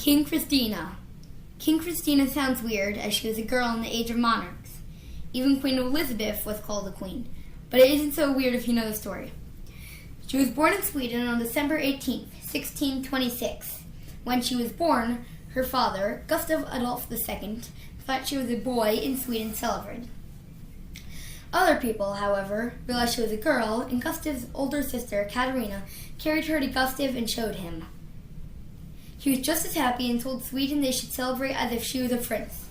King Kristina. King Kristina sounds weird, as she was a girl in the age of monarchs. Even Queen Elizabeth was called a queen, but it isn't so weird if you know the story. She was born in Sweden on December 18th, 1626. When she was born, her father, Gustav Adolf II, thought she was a boy and Sweden celebrated. Other people, however, realized she was a girl, and Gustav's older sister, Katarina, carried her to Gustav and showed him. He was just as happy and told Sweden they should celebrate as if she was a prince.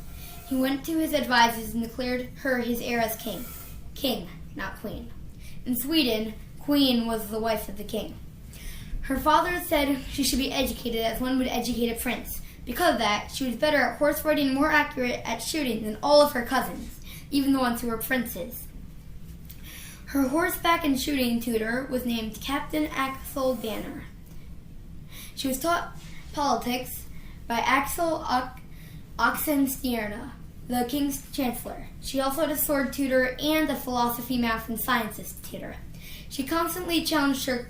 He went to his advisors and declared her his heir as king. King, not queen. In Sweden, queen was the wife of the king. Her father said she should be educated as one would educate a prince. Because of that, she was better at horse riding and more accurate at shooting than all of her cousins, even the ones who were princes. Her horseback and shooting tutor was named Captain Axel Banner. She was taught politics by Axel Oxenstierna, the king's chancellor. She also had a sword tutor and a philosophy, math, and sciences tutor. She constantly challenged her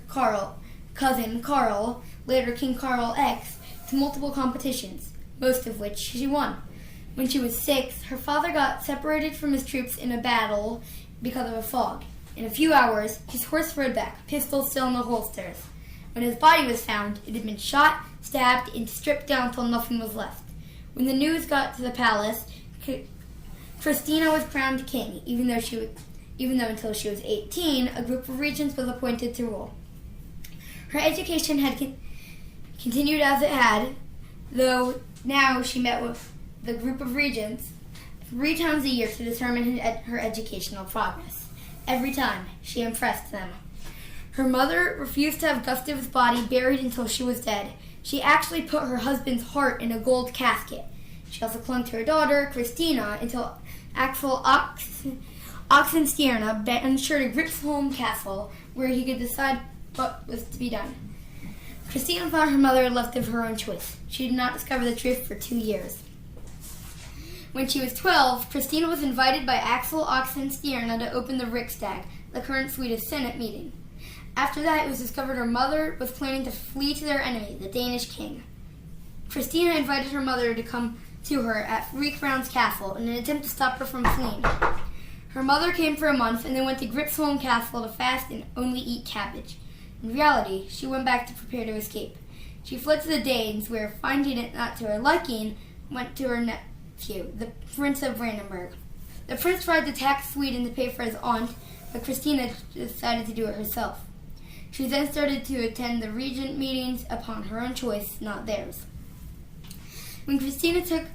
cousin Karl, later King Karl X, to multiple competitions, most of which she won. When she was 6, her father got separated from his troops in a battle because of a fog. In a few hours, his horse rode back, pistol still in the holsters. When his body was found, it had been shot, stabbed, and stripped down until nothing was left. When the news got to the palace, Kristina was crowned king, even though until she was 18, a group of regents was appointed to rule. Her education had continued as it had, though now she met with the group of regents 3 times a year to determine her educational progress. Every time, she impressed them. Her mother refused to have Gustav's body buried until she was dead. She actually put her husband's heart in a gold casket. She also clung to her daughter, Kristina, until Axel Oxenstierna banished her to Gripsholm Castle, where he could decide what was to be done. Kristina thought her mother had left of her own choice. She did not discover the truth for 2 years. When she was 12, Kristina was invited by Axel Oxenstierna to open the Riksdag, the current Swedish Senate meeting. After that, it was discovered her mother was planning to flee to their enemy, the Danish king. Kristina invited her mother to come to her at Three Crowns Castle in an attempt to stop her from fleeing. Her mother came for a month and then went to Gripsholm Castle to fast and only eat cabbage. In reality, she went back to prepare to escape. She fled to the Danes, where, finding it not to her liking, went to her nephew, the Prince of Brandenburg. The prince tried to tax Sweden to pay for his aunt, but Kristina decided to do it herself. She then started to attend the regent meetings upon her own choice, not theirs. When Kristina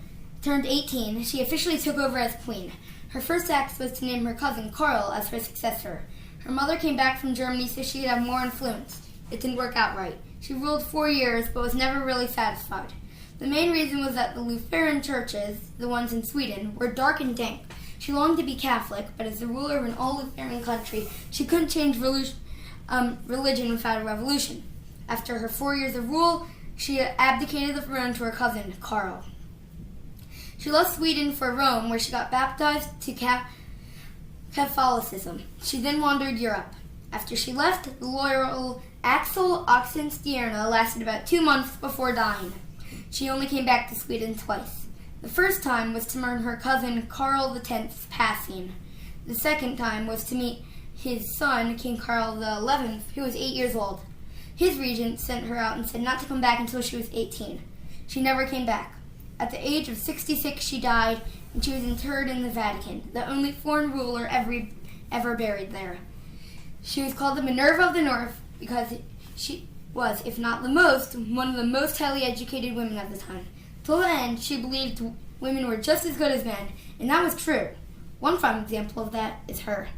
turned 18, she officially took over as queen. Her first act was to name her cousin Karl as her successor. Her mother came back from Germany so she could have more influence. It didn't work out right. She ruled 4 years, but was never really satisfied. The main reason was that the Lutheran churches, the ones in Sweden, were dark and dank. She longed to be Catholic, but as the ruler of an all-Lutheran country, she couldn't change religion without a revolution. After her 4 years of rule, she abdicated the throne to her cousin, Karl. She left Sweden for Rome, where she got baptized to Catholicism. She then wandered Europe. After she left, the loyal Axel Oxenstierna lasted about 2 months before dying. She only came back to Sweden twice. The first time was to mourn her cousin Karl X's passing. The second time was to meet his son, King Karl XI, who was 8 years old. His regent sent her out and said not to come back until she was 18. She never came back. At the age of 66, she died, and she was interred in the Vatican, the only foreign ruler ever buried there. She was called the Minerva of the North because she was, if not the most, one of the most highly educated women of the time. Till the end, she believed women were just as good as men, and that was true. One fine example of that is her.